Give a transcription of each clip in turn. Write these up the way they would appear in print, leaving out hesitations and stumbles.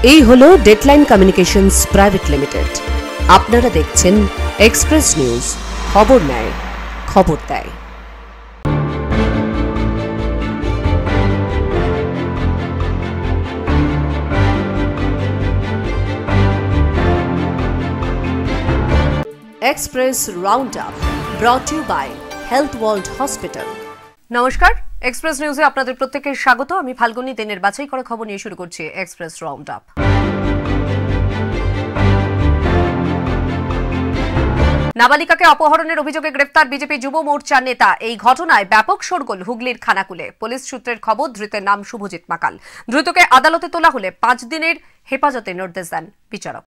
এই হলো deadline communications private limited. আপনারা দেখছেন এক্সপ্রেস নিউজ, খবর নেয়, খবর দেয়। Express round up brought you by health world hospital. নমস্কার, এক্সপ্রেস নিউজে আপনাদের প্রত্যেকের স্বাগত। আমি ফাল্গুনী দিনের বাছাই করা খবর নিয়ে শুরু করছি এক্সপ্রেস রাউন্ড আপ। নাবালিকাকে অপহরণের অভিযোগে গ্রেফতার বিজেপি যুব মোর্চার নেতা। এই ঘটনায় ব্যাপক শোরগোল হুগলির খানাকুলে। পুলিশ সূত্রের খবর, ধৃতের নাম শুভজিৎ মাকাল। ধৃতকে আদালতে তোলা হলে 5 দিনের হেফাজতে নির্দেশ দেন বিচারক।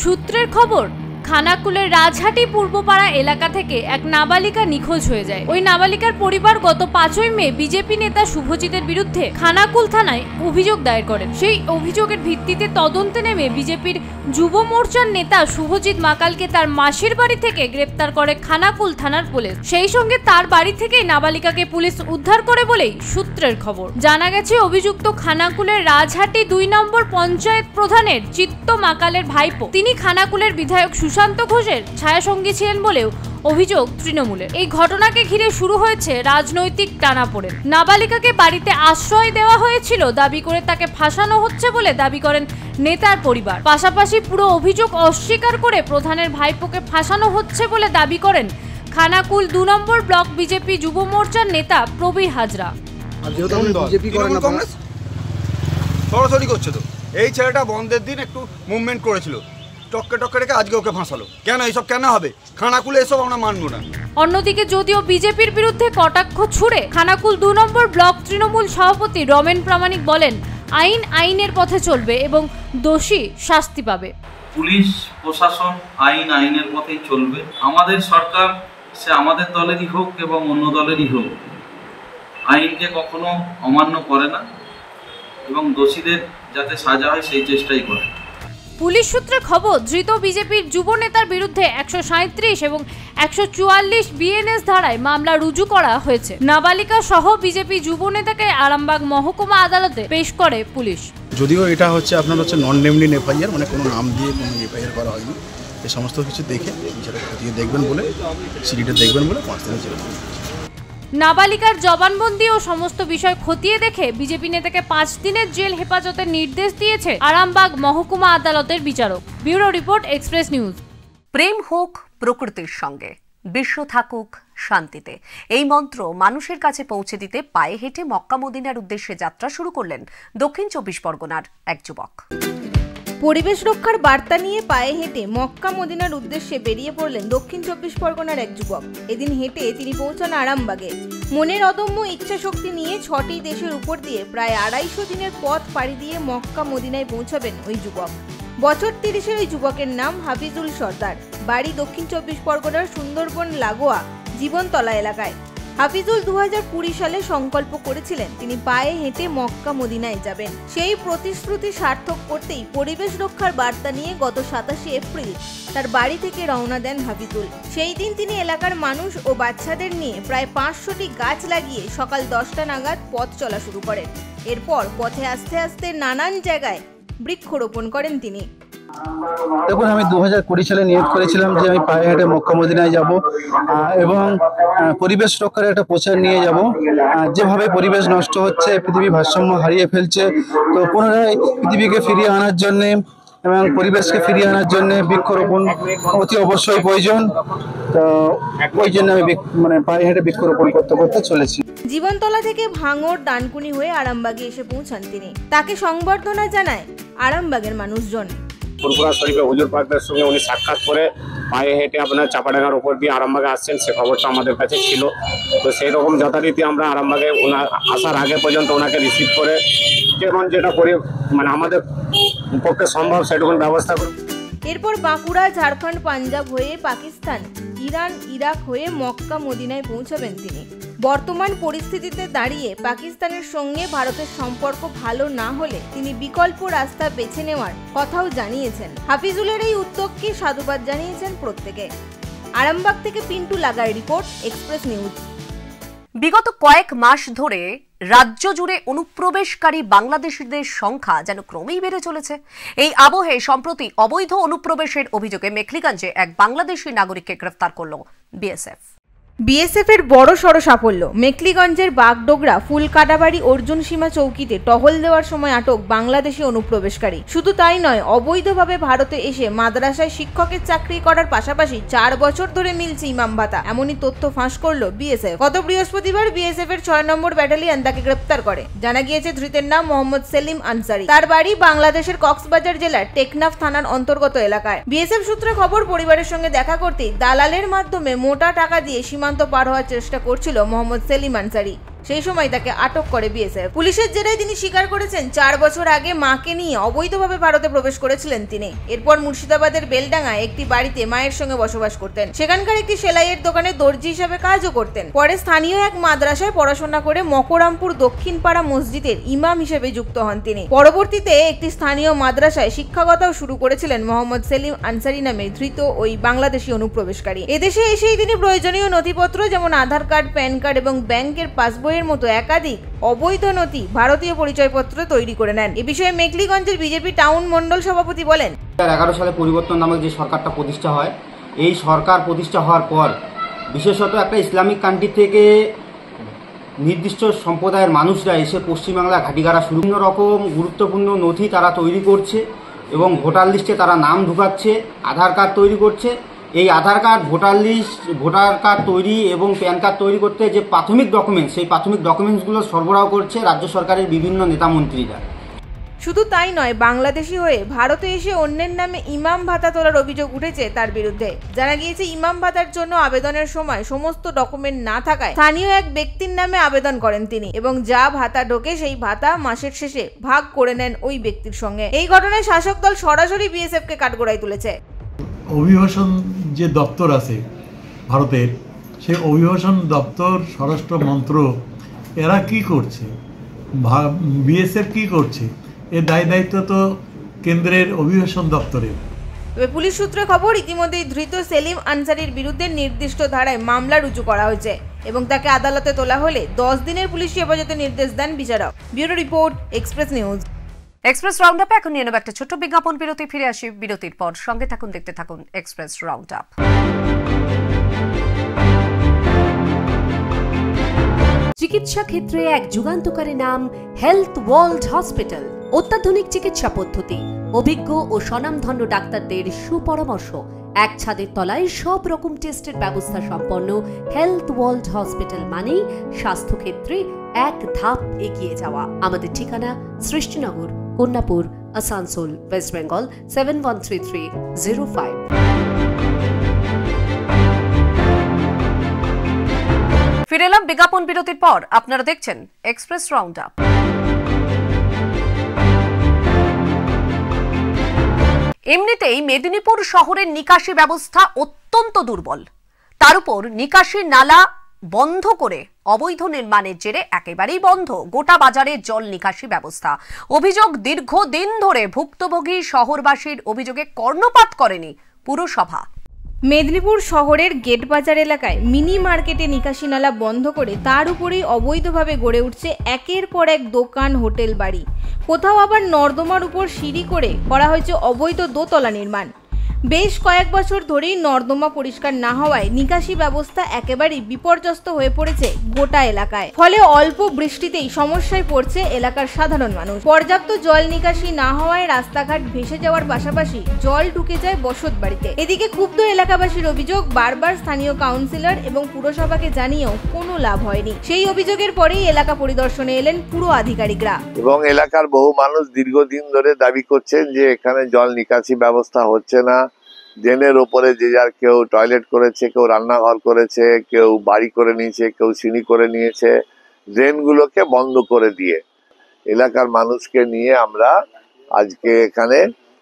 সূত্রের খবর, খানাকুলের রাজহাটি পূর্বপাড়া এলাকা থেকে এক নাবালিকা নিখোঁজ হয়ে যায়। ওই নাবালিকার পরিবার গত 5ই মে বিজেপি নেতা শুভজিতের বিরুদ্ধে খানাকুল থানায় অভিযোগ দায়ের করেন। সেই অভিযোগের ভিত্তিতে তদন্তে নেমে বিজেপির যুব মোর্চার নেতা শুভজিৎ মাকালকে তার মাসির বাড়ি থেকে গ্রেপ্তার করে খানাকুল থানার পুলিশ। সেই সঙ্গে তার বাড়ি থেকেই নাবালিকাকে পুলিশ উদ্ধার করে বলেই সূত্রের খবর। জানা গেছে, অভিযুক্ত খানাকুলের রাজহাটি 2 নম্বর পঞ্চায়েত প্রধানের চিত্ত মাকালের ভাইপো। তিনি খানাকুলের বিধায়ক সুশান্ত ঘোষের ছায়াসঙ্গী ছিলেন বলেও অভিযোগ তৃণমূলের। এই ঘটনাকে ঘিরে শুরু হয়েছে রাজনৈতিক টানাপোড়েন। নাবালিকাকে বাড়িতে আশ্রয় দেওয়া হয়েছিল দাবি করে তাকে ফাঁসানো হচ্ছে বলে দাবি করেন নেতার পরিবার। পাশাপাশি পুরো অভিযোগ অস্বীকার করে প্রধানের ভাইপোকে ফাঁসানো হচ্ছে বলে দাবি করেন খানাকুল 2 নম্বর ব্লক বিজেপি যুব মোর্চার নেতা প্রবীর হাজরা। সরাসরি করছে তো, এই ছেলেটা বন্ধের দিন একটু মুভমেন্ট করেছিল, টক্কে রেখে আজকে ওকে ফাঁসালো। কেন এইসব কেন হবে? খানাকুলে এসব আমরা মানবো না। অন্যদিকে যদিও বিজেপির বিরুদ্ধে কটাক্ষ ছুড়ে খানাকুল 2 নম্বর ব্লক তৃণমূল সভাপতি রমেন প্রামাণিক বলেন, আইন আইনের পথে চলবে এবং দোষী শাস্তি পাবে। পুলিশ প্রশাসন আইনের পথেই চলবে। আমাদের সরকার, সে আমাদের দলেরই হোক এবং অন্য দলেরই হোক, আইনকে কখনো অমান্য করে না এবং দোষীদের যাতে সাজা হয় সেই চেষ্টাই করে। পুলিশ সূত্রে খবর, ধৃত বিজেপির যুব নেতার বিরুদ্ধে 137 এবং 144 বিএনএস ধারায় মামলা রুজু করা হয়েছে। নাবালিকা সহ বিজেপি যুব নেতাকে আরামবাগ মহকুমা আদালতে পেশ করে পুলিশ। যদিও এটা হচ্ছে আপনার নন নেমলি এফআইআর, মানে কোনো নাম দিয়ে কোনো এফআইআর করা হয়নি। এই সমস্ত কিছু দেখে সেটা খতিয়ে দেখবেন বলে, সিডিটা দেখবেন বলে 5 দিনের জেল। নাবালিকার জবানবন্দি ও সমস্ত বিষয় খতিয়ে দেখে বিজেপি নেতাকে 5 দিনের জেল হেফাজতের নির্দেশ দিয়েছে আরামবাগ মহকুমা আদালতের বিচারক। Bureau report, express news. প্রেম হোক প্রকৃতির সঙ্গে, বিশ্ব থাকুক শান্তিতে, এই মন্ত্র মানুষের কাছে পৌঁছে দিতে পায়ে হেঁটে মক্কা মদিনার উদ্দেশ্যে যাত্রা শুরু করলেন দক্ষিণ 24 পরগনার এক যুবক। পরিবেশ রক্ষার বার্তা নিয়ে পায়ে হেঁটে মক্কা মদিনার উদ্দেশ্যে বেরিয়ে পড়লেন দক্ষিণ 24 পরগনার এক যুবক। এদিন হেঁটে তিনি পৌঁছান আরামবাগে। মনের অদম্য ইচ্ছা শক্তি নিয়ে 6টি দেশের উপর দিয়ে প্রায় 250 দিনের পথ পাড়ি দিয়ে মক্কা মদিনায় পৌঁছাবেন ওই যুবক। বছর 30-এর ওই যুবকের নাম হাফিজুল সর্দার। বাড়ি দক্ষিণ 24 পরগনার সুন্দরবন লাগোয়া জীবনতলা এলাকায়। হাফিজুল 2020 সালে সংকল্প করেছিলেন তিনি পায়ে হেঁটে মক্কা মদিনায় যাবেন। সেই প্রতিশ্রুতি সার্থক করতেই পরিবেশ রক্ষার বার্তা নিয়ে গত 27 এপ্রিল তার বাড়ি থেকে রওনা দেন হাফিজুল। সেই দিন তিনি এলাকার মানুষ ও বাচ্চাদের নিয়ে প্রায় 500টি গাছ লাগিয়ে সকাল 10টা নাগাদ পথ চলা শুরু করেন। এরপর পথে আস্তে আস্তে নানান জায়গায় বৃক্ষরোপণ করেন তিনি। দেখুন, আমি 2020 সালে নিয়োগ করেছিলাম যে আমি পায়ে হেঁটে মক্কা মদিনায় যাব এবং পরিবেশ রক্ষার একটা প্রচার নিয়ে যাব। যেভাবে পরিবেশ নষ্ট হচ্ছে, পৃথিবী ভারসাম্য হারিয়ে ফেলছে, তো পুনরায় পৃথিবীকে ফিরিয়ে আনার জন্যে এবং পরিবেশকে ফিরিয়ে আনার জন্য বৃক্ষরোপণ অতি অবশ্যই প্রয়োজন। তো ওই জন্য আমি পায়ে হেঁটে বৃক্ষরোপণ করতে চলেছি। জীবনতলা থেকে ভাঙড় ডানকুনি হয়ে আরামবাগে এসে পৌঁছান তিনি। তাকে সংবর্ধনা জানায় আরামবাগের মানুষজন। ফুরফুরা শরীফে হুজুর পাকের সঙ্গে উনি সাক্ষাৎ করে পায়ে হেঁটে আপনার চাপাডাঙ্গার উপর দিয়ে আরামবাগে আসছেন, সে খবরটা আমাদের কাছে ছিল। তো সেই রকম যথারীতি আমরা আরামবাগে ওনার আসার আগে পর্যন্ত ওনাকে রিসিভ করে যেটা করে আমাদের পক্ষে সম্ভব সেটুকুন ব্যবস্থা করি। এরপর বাঁকুড়া, ঝাড়খণ্ড, পাঞ্জাব হয়ে পাকিস্তান, ইরান, ইরাক হয়ে মক্কা মদিনায় পৌঁছাবেন তিনি। বর্তমান পরিস্থিতিতে দাঁড়িয়ে পাকিস্তানের সঙ্গে ভারতের সম্পর্ক ভালো না হলে তিনি বিকল্প রাস্তা বেছে নেওয়ার কথাও জানিয়েছেন। হাফিজুলের এই উদ্যোগকে সাধুবাদ জানিয়েছেন প্রত্যেকে। আরামবাগ থেকে পিন্টু লাগার রিপোর্ট, এক্সপ্রেস নিউজ। বিগত কয়েক মাস ধরে রাজ্য জুড়ে অনুপ্রবেশকারী বাংলাদেশিদের সংখ্যা যেন ক্রমেই বেড়ে চলেছে। এই আবহে সম্প্রতি অবৈধ অনুপ্রবেশের অভিযোগে মেখলিগঞ্জে এক বাংলাদেশি নাগরিককে গ্রেফতার করল বিএসএফ। বিএসএফের বড় সড় সাফল্য। মেখলিগঞ্জের বাগডোগরা ফুলকাটাবাড়ি অর্জুন সীমা চৌকিতে টহল দেওয়ার সময় আটক বাংলাদেশি অনুপ্রবেশকারী। শুধু তাই নয়, অবৈধভাবে ভারতে এসে মাদ্রাসায় শিক্ষকের চাকরি করার পাশাপাশি 4 বছর ধরে মিলছে ইমাম ভাতা, এমনই তথ্য ফাঁস করল বিএসএফ। গত বৃহস্পতিবার বিএসএফ এর 6 নম্বর ব্যাটালিয়ন তাকে গ্রেফতার করে। জানা গিয়েছে ধৃতের নাম মোহাম্মদ সেলিম আনসারি। তার বাড়ি বাংলাদেশের কক্সবাজার জেলার টেকনাফ থানার অন্তর্গত এলাকায়। বিএসএফ সূত্রে খবর, পরিবারের সঙ্গে দেখা করতেই দালালের মাধ্যমে মোটা টাকা দিয়ে সীমান্ত পার হওয়ার চেষ্টা করছিল মোহাম্মদ সেলিম আনসারি। সেই সময় তাকে আটক করে বিএসএফ। পুলিশের জেরায় তিনি স্বীকার করেছেন 4 বছর আগে মাকে নিয়ে অবৈধভাবে ভারতে প্রবেশ করেছিলেন তিনি। এরপর মুর্শিদাবাদের বেলডাঙ্গায় একটি বাড়িতে মায়ের সঙ্গে বসবাস করতেন। সেখানকার একটি সেলাইয়ের দোকানে দর্জি হিসেবে কাজও করতেন। পরে স্থানীয় এক মাদ্রাসায় পড়াশোনা করে মকরামপুর দক্ষিণ পাড়া মসজিদের ইমাম হিসেবে যুক্ত হন তিনি। পরবর্তীতে একটি স্থানীয় মাদ্রাসায় শিক্ষকতাও শুরু করেছিলেন মোহাম্মদ সেলিম আনসারি নামে ধৃত ওই বাংলাদেশি অনুপ্রবেশকারী। এদেশে এসেই তিনি প্রয়োজনীয় নথিপত্র যেমন আধার কার্ড, প্যান কার্ড এবং ব্যাংকের পাসবই এর মতো একাধিক অবৈধ নথি, ভারতীয় পরিচয়পত্র তৈরি করে নেন। এ বিষয়ে মেখলিগঞ্জের বিজেপি টাউন মন্ডল সভাপতি বলেন, 2011 সালে পরিবর্তন নামক যে সরকারটা প্রতিষ্ঠা হয়, এই সরকার প্রতিষ্ঠা হওয়ার পর বিশেষত একটা ইসলামিক কান্ট্রি থেকে নির্দিষ্ট সম্প্রদায়ের মানুষরা এসে পশ্চিমবাংলা ঘাটিগাড়া শুরু রকম গুরুত্বপূর্ণ নথি তারা তৈরি করছে এবং ভোটার লিস্টে তারা নাম ঢুকাচ্ছে, আধার কার্ড তৈরি করছে। এই Aadhaar card, voter list, voter card তৈরি এবং প্যান কার্ড তৈরি করতে যে প্রাথমিক ডকুমেন্টস, সেই প্রাথমিক ডকুমেন্টসগুলো সরবরাহ করছে রাজ্য সরকারের বিভিন্ন নেতামন্ত্রীরা। শুধু তাই নয়, বাংলাদেশি হয়ে ভারতে এসে অন্যের নামে ইমাম ভাতা তোলার অভিযোগ উঠেছে তার বিরুদ্ধে। জানা গিয়েছে ইমাম ভাতার জন্য আবেদনের সময় সমস্ত ডকুমেন্ট না থাকায় স্থানীয় এক ব্যক্তির নামে আবেদন করেন তিনি এবং যা ভাতা ঢোকে সেই ভাতা মাসের শেষে ভাগ করে নেন ওই ব্যক্তির সঙ্গে। এই ঘটনায় শাসক দল সরাসরি বিএসএফ কে কাঠগড়ায় তুলেছে। অভিবাসন যে দপ্তর আছে ভারতের, সেই অভিবাসন দপ্তর, স্বরাষ্ট্র মন্ত্রক, এরা কি করছে, বিএসএফ কি করছে, এর দায়িত্ব তো কেন্দ্রের অভিবাসন দপ্তরের। তবে পুলিশ সূত্রে খবর, ইতিমধ্যেই ধৃত সেলিম আনসারির বিরুদ্ধে নির্দিষ্ট ধারায় মামলা রুজু করা হয়েছে এবং তাকে আদালতে তোলা হলে 10 দিনের পুলিশি হেফাজতে নির্দেশ দেন বিচারক। Bureau report, express news. Express round আপে এখন নিয়ে নেব একটা ছোট্ট বিজ্ঞাপন বিরতি। ফিরে আসি বিরতির পর। সঙ্গে থাকুন, দেখতে থাকুন এক্সপ্রেস রাউন্ড আপ। চিকিৎসা ক্ষেত্রে এক যুগান্তকারী নাম হেলথ ওয়ার্ল্ড হসপিটাল। অত্যাধুনিক চিকিৎসা পদ্ধতি, অভিজ্ঞ ও স্বনামধন্য ডাক্তারদের সুপরামর্শ, এক ছাদের তলায় সব রকম টেস্টের ব্যবস্থা সম্পন্ন হেলথ ওয়ার্ল্ড হসপিটাল মানেই স্বাস্থ্যক্ষেত্রে এক ধাপ এগিয়ে যাওয়া। আমাদের ঠিকানা সৃষ্টিনগর, কন্যাপুর, আসানসোল, ওয়েস্ট বেঙ্গল 713305। ফিরে এলাম বিজ্ঞাপন বিরতির পর। আপনারা দেখছেন এক্সপ্রেস রাউন্ড আপ। এমনিতেই মেদিনীপুর শহরের নিকাশি ব্যবস্থা অত্যন্ত দুর্বল। তার উপর নিকাশি নালা বন্ধ করে অবৈধ নির্মাণের জেরে একেবারেই বন্ধ গোটা বাজারের জল নিকাশি ব্যবস্থা। অভিযোগ, দীর্ঘদিন ধরে ভুক্তভোগী শহরবাসীর অভিযোগে কর্ণপাত করেনি পুরসভা। মেদিনীপুর শহরের গেট বাজার এলাকায় মিনি মার্কেটে নিকাশি নালা বন্ধ করে তার উপরেই অবৈধভাবে গড়ে উঠছে একের পর এক দোকান, হোটেল, বাড়ি। কোথাও আবার নর্দমার উপর সিঁড়ি করে করা হয়েছে অবৈধ দোতলা নির্মাণ। বেশ কয়েক বছর ধরেই নর্দমা পরিষ্কার না হওয়ায় নিকাশি ব্যবস্থা একেবারেই বিপর্যস্ত হয়ে পড়েছে গোটা এলাকায়। ফলে অল্প বৃষ্টিতেই সমস্যায় পড়ছে এলাকার সাধারণ মানুষ। পর্যাপ্ত জল নিকাশি না হওয়ায় রাস্তাঘাট ভেসে যাওয়ার পাশাপাশি জল ঢুকে যায় বসত বাড়িতে। এদিকে ক্ষুব্ধ এলাকাবাসীর অভিযোগ, বারবার স্থানীয় কাউন্সিলর এবং পুরসভাকে জানিয়েও কোনো লাভ হয়নি। সেই অভিযোগের পরেই এলাকা পরিদর্শনে এলেন পুর আধিকারিকরা এবং এলাকার বহু মানুষ দীর্ঘদিন ধরে দাবি করছেন যে এখানে জল নিকাশি ব্যবস্থা হচ্ছে না। ড্রেনের ওপরে যে যার কেউ টয়লেট করেছে, কেউ রান্নাঘর করেছে, কেউ বাড়ি করে নিয়েছে, কেউ সিঁড়ি করে নিয়েছে। ড্রেনগুলোকে বন্ধ করে দিয়ে এলাকার মানুষকে নিয়ে আমরা আজকে এখানে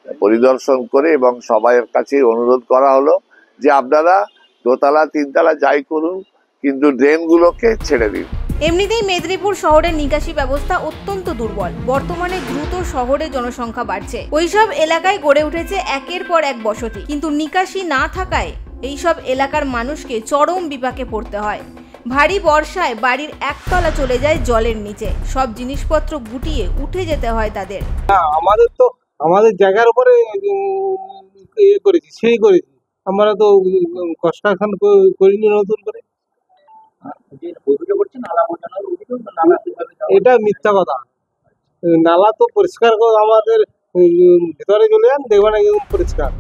পরিদর্শন করে এবং সবার কাছে অনুরোধ করা হলো যে আপনারা দোতলা তিনতলা যাই করুন, কিন্তু ড্রেনগুলোকে ছেড়ে দিন। এমনিতেই মেদিনীপুর শহরের নিকাশি ব্যবস্থা অত্যন্ত দুর্বল। বর্তমানে দ্রুত শহরে জনসংখ্যা বাড়ছে, ওইসব এলাকায় গড়ে উঠেছে একের পর এক বসতি, কিন্তু নিকাশি না থাকায় এইসব এলাকার মানুষকে চরম বিপাকে পড়তে হয়। ভারী বর্ষায় বাড়ির একতলা চলে যায় জলের নিচে, সব জিনিসপত্র গুটিয়ে উঠে যেতে হয় তাদের। আমাদের তো আমাদের জায়গার উপরে ইয়ে করেছি, সেই করেছি, আমরা তো কনস্ট্রাকশন করিনি নতুন করে। এটা মিথ্যা কথা, নালা তো পরিষ্কার করে আমাদের ভিতরে চলে যান, দেখবেন একদম পরিষ্কার।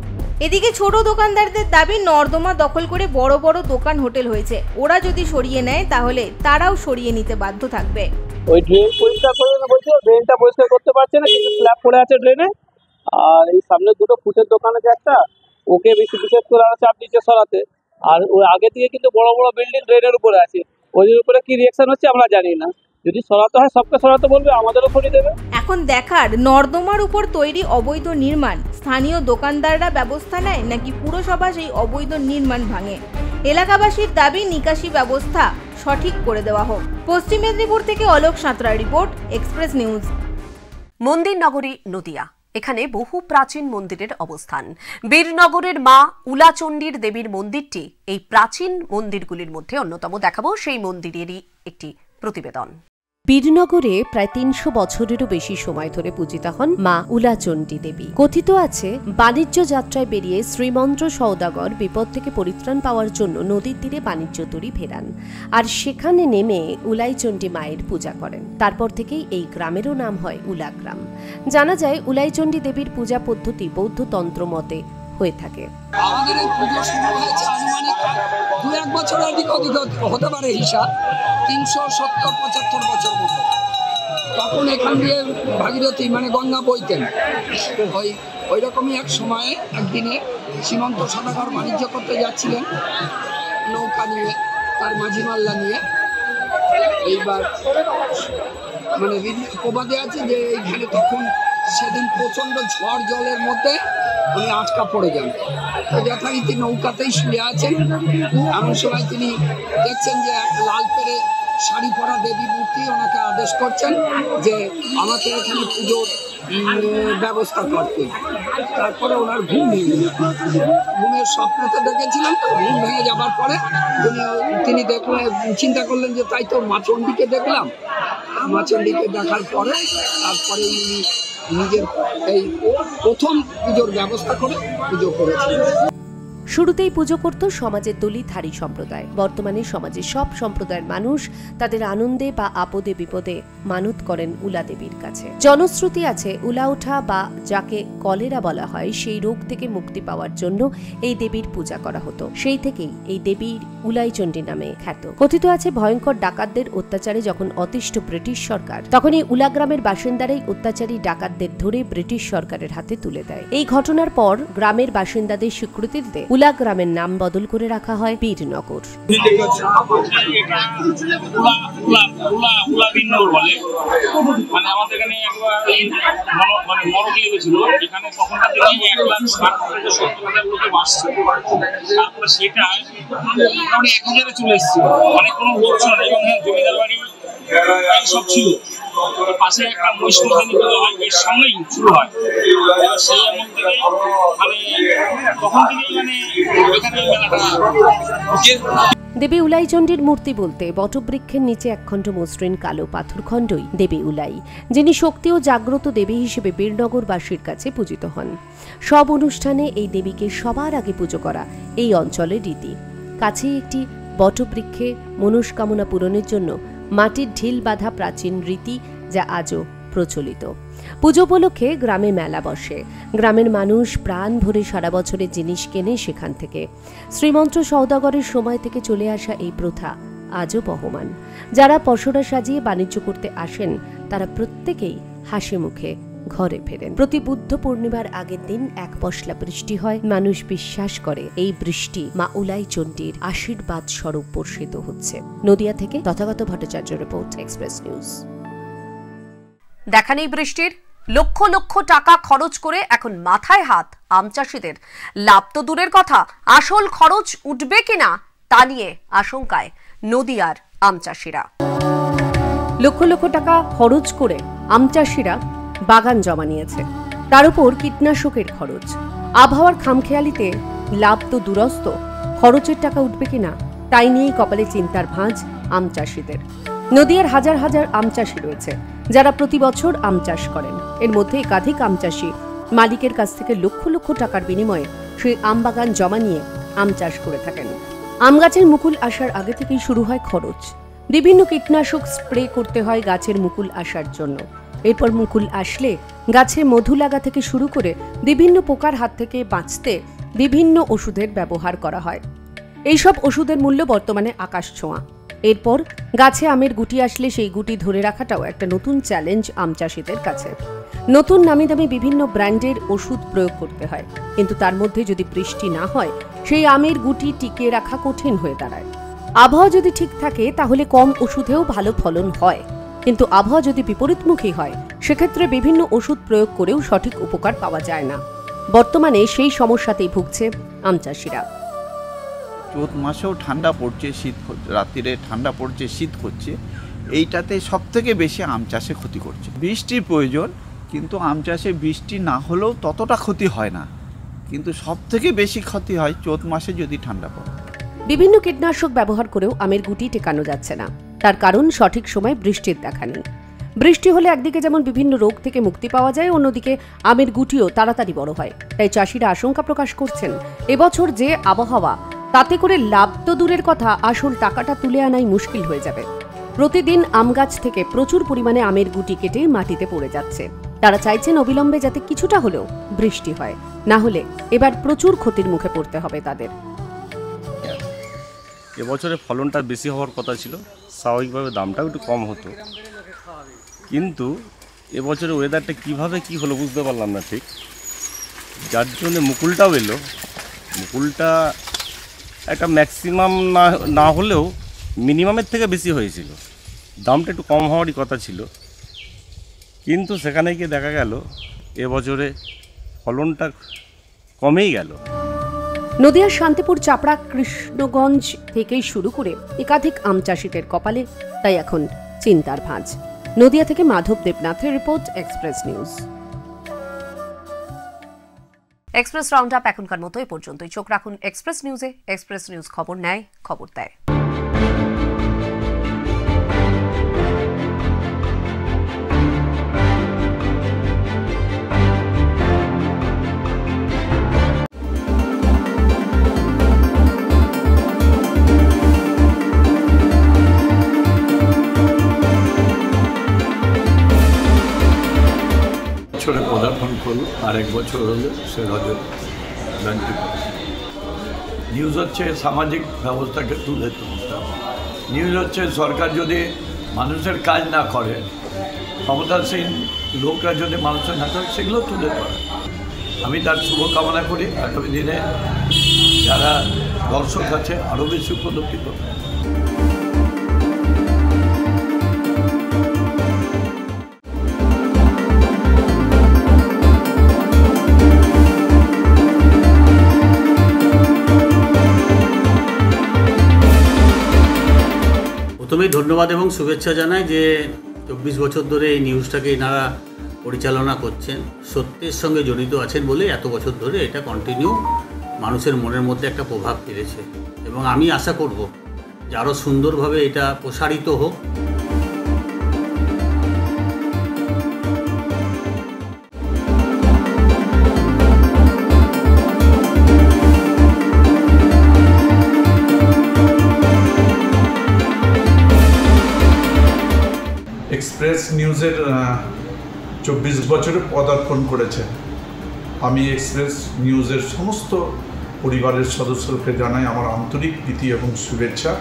এদিকে ছোট দোকানদারদের দাবি নর্দমা দখল করে বড় বড় দোকান হোটেল হয়েছে, ওরা যদি সরিয়ে নেয় তাহলে তারাও সরিয়ে নিতে বাধ্য থাকবে। ওই ড্রেন পরিষ্কার করে বলছে, ড্রেনটা পরিষ্কার করতে পারছে না, কিন্তু স্ল্যাব পড়ে আছে ড্রেনে। আর এই সামনে দুটো ফুটের দোকান আছে একটা, ওকে বেশি বিশেষ করে আরো চাপ দিচ্ছে সরাতে। আর ওই আগে থেকে কিন্তু বড় বড় বিল্ডিং ড্রেনের উপরে আছে, ওদের উপরে কি রিয়াকশন হচ্ছে আমরা জানি না। যদি সরাতে হয় সবকে সরাতে বলবে, আমাদেরও সরিয়ে দেবে। এখন দেখার নর্দমার উপর তৈরি অবৈধ নির্মাণ স্থানীয় দোকানদাররা ব্যবস্থা নেয় নাকি পুরসভা সেই অবৈধ নির্মাণ ভাঙে। এলাকাবাসীর দাবি নিকাশি ব্যবস্থা সঠিক করে দেওয়া হোক। পশ্চিম মেদিনীপুর থেকে অলোক সাঁতরার রিপোর্ট, এক্সপ্রেস নিউজ। মন্দির নগরী নদিয়া, এখানে বহু প্রাচীন মন্দিরের অবস্থান। বীরনগরের মা উলাচণ্ডীর দেবীর মন্দিরটি এই প্রাচীন মন্দিরগুলির মধ্যে অন্যতম। দেখাবো সেই মন্দিরেরই একটি প্রতিবেদন। বীরনগরে প্রায় ৩০০ বছরেরও বেশি সময় ধরে পূজিতা হন মা উলাচণ্ডী দেবী। কথিত আছে, বাণিজ্য যাত্রায় বেরিয়ে শ্রীমন্ত্র সওদাগর বিপদ থেকে পরিত্রাণ পাওয়ার জন্য নদীর তীরে বাণিজ্য তরী ফেরান, আর সেখানে নেমে উলাইচণ্ডী মায়ের পূজা করেন। তারপর থেকেই এই গ্রামেরও নাম হয় উলাগ্রাম। জানা যায়, উলাইচণ্ডী দেবীর পূজা পদ্ধতি বৌদ্ধ তন্ত্র মতে হয়ে থাকে। আমাদের এই পুজো শুরু হয়েছে আনুমানিক 2-1 বছর হতে পারে, হিসাব 370-75 বছর মতো। তখন এখান দিয়ে ভাগীরথী মানে গঙ্গা বইতেন। ওই রকমই এক সময়ে একদিনে শ্রীমন্ত সদাগর বাণিজ্য করতে যাচ্ছিলেন নৌকা নিয়ে, তার মাঝি মাল্লা নিয়ে। এইবার মানে প্রবাদে আছে যে এইখানে তখন সেদিন প্রচণ্ড ঝড় জলের মধ্যে উনি আটকা পড়ে যান। তো যথারীতি নৌকাতেই শুয়ে আছেন, এমন সময় তিনি দেখছেন যে এক লাল পেরে শাড়ি পরা দেবী মূর্তি ওনাকে আদেশ করছেন যে আমাকে এখানে পুজোর ব্যবস্থা করতে। তারপরে ওনার ঘুম ভেঙে যায়, ঘুমের স্বপ্নতে দেখেছিলেন। তো ঘুম ভেঙে যাবার পরে তিনি দেখলেন, চিন্তা করলেন যে তাই তো মা চণ্ডীকে দেখলাম। মা চণ্ডীকে দেখার পরে তারপরে উনি নিজের এই প্রথম পুজোর ব্যবস্থা করে পুজো করেছেন। শুরুতেই পুজো করত সমাজের দলিতধারী সম্প্রদায়। বর্তমানে সমাজের সব সম্প্রদায়ের মানুষ তাদের আনন্দে বা আপদে বিপদে মানত করেন উলা দেবীর কাছে। জনশ্রুতি আছে, উলা ওঠা বা যাকে কলেরা বলা হয়, সেই রোগ থেকে মুক্তি পাওয়ার জন্য এই দেবীর পূজা করা হতো। সেই থেকেই এই দেবীর উলাইচণ্ডী নামে খ্যাত। কথিত আছে, ভয়ঙ্কর ডাকাতদের অত্যাচারে যখন অতিষ্ঠ ব্রিটিশ সরকার, তখন এই উলাগ্রামের বাসিন্দারাই অত্যাচারী ডাকাতদের ধরে ব্রিটিশ সরকারের হাতে তুলে দেয়। এই ঘটনার পর গ্রামের বাসিন্দাদের স্বীকৃতি দিতে উলাগ্রামের নাম বদল করে রাখা হয় বীরনগর। মানে আমাদের এখানে মানে মরক লেগেছিল, এখানে তখনকার দিনে 1,60,000 লোকে বাস ছিল। তারপরে সেটা মোটামুটি 1,000-এ চলে এসেছে, অনেক কোনো লোক ছিল না, এবং জমিদার বাড়ি সব ছিল। পাশে একটা বৈষ্ণবী পুজো হয়, এর সঙ্গেই শুরু হয়। সেই আমল থেকে মানে তখন থেকেই মানে এখানে মেলাটা। দেবী উলাইচণ্ডীর মূর্তি বলতে বটবৃক্ষের নিচে একখণ্ড মসৃণ কালো পাথরখণ্ডই দেবী উলাই, যিনি শক্তি ও জাগ্রত দেবী হিসেবে বীরনগরবাসীর কাছে পূজিত হন। সব অনুষ্ঠানে এই দেবীকে সবার আগে পুজো করা এই অঞ্চলের রীতি। কাছেই একটি বটবৃক্ষে মনস্কামনা পূরণের জন্য মাটির ঢিল বাঁধা প্রাচীন রীতি, যা আজও প্রচলিত। পুজো উপলক্ষে গ্রামে মেলা বসে। গ্রামের মানুষ প্রাণ ভরে সারা বছরের জিনিস কেনে সেখান থেকে। শ্রীমন্ত্র সওদাগরের সময় থেকে চলে আসা এই প্রথা আজও বহমান। যারা পসরা সাজিয়ে বাণিজ্য করতে আসেন, তারা প্রত্যেকেই হাসি মুখে ঘরে ফেরেন। প্রতি বুদ্ধ পূর্ণিমার আগের দিন এক পশলা বৃষ্টি হয়। মানুষ বিশ্বাস করে এই বৃষ্টি মা উলাইচণ্ডীর আশীর্বাদ স্বরূপ বর্ষিত হচ্ছে। নদিয়া থেকে Tathagata Bhattacharya report, express news. দেখা নেই বৃষ্টির, লক্ষ লক্ষ টাকা খরচ করে এখন মাথায় হাত আম চাষিদের। লাভ তো দূরের কথা, আসল খরচ উঠবে কিনা তা নিয়ে আশঙ্কায় নদিয়ার আম চাষিরা। লক্ষ লক্ষ টাকা খরচ করে আম চাষিরা বাগান জমা নিয়েছে, তার উপর কীটনাশকের খরচ। আবহাওয়ার খামখেয়ালিতে লাভ তো দূরস্থ, খরচের টাকা উঠবে কিনা তাই নিয়েই কপালে চিন্তার ভাঁজ আম চাষিদের। নদিয়ার হাজার হাজার আম চাষি রয়েছে যারা প্রতি বছর আম চাষ করেন। এর মধ্যে একাধিক আম চাষি মালিকের কাছ থেকে লক্ষ লক্ষ টাকার বিনিময়ে সেই আম বাগান জমা নিয়ে আম চাষ করে থাকেন। আম গাছের মুকুল আসার আগে থেকেই শুরু হয় খরচ। বিভিন্ন কীটনাশক স্প্রে করতে হয় গাছের মুকুল আসার জন্য। এরপর মুকুল আসলে গাছে মধু লাগা থেকে শুরু করে বিভিন্ন পোকার হাত থেকে বাঁচতে বিভিন্ন ওষুধের ব্যবহার করা হয়। এইসব ওষুধের মূল্য বর্তমানে আকাশ ছোঁয়া। এরপর গাছে আমের গুটি আসলে সেই গুটি ধরে রাখাটাও একটা নতুন চ্যালেঞ্জ আম চাষিদের কাছে। নতুন নামি দামি বিভিন্ন ব্র্যান্ডের ওষুধ প্রয়োগ করতে হয়, কিন্তু তার মধ্যে যদি বৃষ্টি না হয় সেই আমের গুটি টিকিয়ে রাখা কঠিন হয়ে দাঁড়ায়। আবহাওয়া যদি ঠিক থাকে তাহলে কম ওষুধেও ভালো ফলন হয়, কিন্তু আবহাওয়া যদি বিপরীতমুখী হয় সেক্ষেত্রে বিভিন্ন ওষুধ প্রয়োগ করেও সঠিক উপকার পাওয়া যায় না। বর্তমানে সেই সমস্যাতেই ভুগছে আম চাষিরা। চৈত মাসেও ঠান্ডা পড়ছে, শীত রাত্রিরে ঠান্ডা পড়ছে, শীত করছে, এইটাতে সব থেকে বেশি আম চাষে ক্ষতি করছে। বৃষ্টির প্রয়োজন, কিন্তু আম চাষে বৃষ্টি না হলেও ততটা ক্ষতি হয় না, কিন্তু সব থেকে বেশি ক্ষতি হয় চৈত মাসে যদি ঠান্ডা পড়ে। বিভিন্ন কীটনাশক ব্যবহার করেও আমের গুটি টেকানো যাচ্ছে না। তার কারণ সঠিক সময় বৃষ্টির দেখা নেই। বৃষ্টি হলে একদিকে যেমন বিভিন্ন রোগ থেকে মুক্তি পাওয়া যায়, অন্যদিকে আমের গুটিও তাড়াতাড়ি বড় হয়। তাই চাষিরা আশঙ্কা প্রকাশ করছেন এবছর যে আবহাওয়া, তাতে করে লাভ তো দূরের কথা, আসল টাকাটা তুলে আনাই মুশকিল হয়ে যাবে। প্রতিদিন আম গাছ থেকে প্রচুর পরিমাণে আমের গুটি কেটে মাটিতে পড়ে যাচ্ছে। তারা চাইছেন অবিলম্বে যাতে কিছুটা হলেও বৃষ্টি হয়, না হলে এবার প্রচুর ক্ষতির মুখে পড়তে হবে তাদের। এবছরে ফলনটা বেশি হওয়ার কথা ছিল, স্বাভাবিকভাবে দামটাও একটু কম হতো, কিন্তু এবছরে ওয়েদারটা কিভাবে কি হলো বুঝতে পারলাম না ঠিক, যার জন্য মুকুলটাও এলো। মুকুলটা একটা ম্যাক্সিমাম না হলেও মিনিমামের থেকে বেশি হয়েছিল। দামটা একটু কম হওয়ারই কথা ছিল, কিন্তু সেখানে গিয়ে দেখা গেল এবছরে ফলনটা কমেই গেল। নদিয়ার শান্তিপুর, চাপড়া, কৃষ্ণগঞ্জ থেকেই শুরু করে একাধিক আম চাষিদের কপালে তাই এখন চিন্তার ভাঁজ। নদিয়া থেকে মাধব দেবনাথের report, express news. Express round up এখনকার মতো এই পর্যন্তই। চোখ রাখুন এক্সপ্রেস নিউজে। এক্সপ্রেস নিউজ খবর নেয়, খবর দেয়। বছরে পদার্পণ করল, আর এক বছর হলো সে রজত জয়ন্তী। নিউজ হচ্ছে সামাজিক ব্যবস্থাকে তুলে তুলতে হবে। নিউজ হচ্ছে সরকার যদি মানুষের কাজ না করে, ক্ষমতাসীন লোকরা যদি মানুষের না করে, সেগুলো তুলে ধরে। আমি তার শুভকামনা করি আগামী দিনে যারা দর্শক আছে আরও বেশি উপলব্ধি করবে। প্রথমেই ধন্যবাদ এবং শুভেচ্ছা জানাই যে 24 বছর ধরে এই নিউজটাকে এনারা পরিচালনা করছেন, সত্যের সঙ্গে জড়িত আছেন বলে এত বছর ধরে এটা কন্টিনিউ মানুষের মনের মধ্যে একটা প্রভাব ফেলেছে, এবং আমি আশা করব যে আরও সুন্দরভাবে এটা প্রসারিত হোক। এক্সপ্রেস নিউজের 24 বছরে পদার্পণ করেছে। আমি এক্সপ্রেস নিউজের সমস্ত পরিবারের সদস্যকে জানাই আমার আন্তরিক প্রীতি এবং শুভেচ্ছা।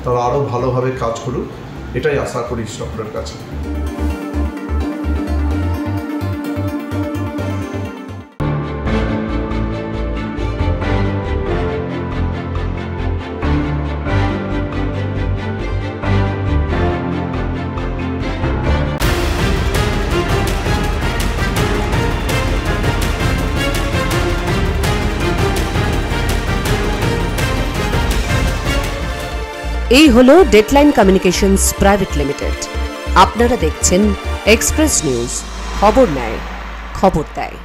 তারা আরও ভালোভাবে কাজ করুক, এটাই আশা করি সকলের কাছে। এই হলো ডেডলাইন কমিউনিকেশনস প্রাইভেট লিমিটেড। আপনারা দেখছেন এক্সপ্রেস নিউজ, খবর নেয়, খবর দেয়।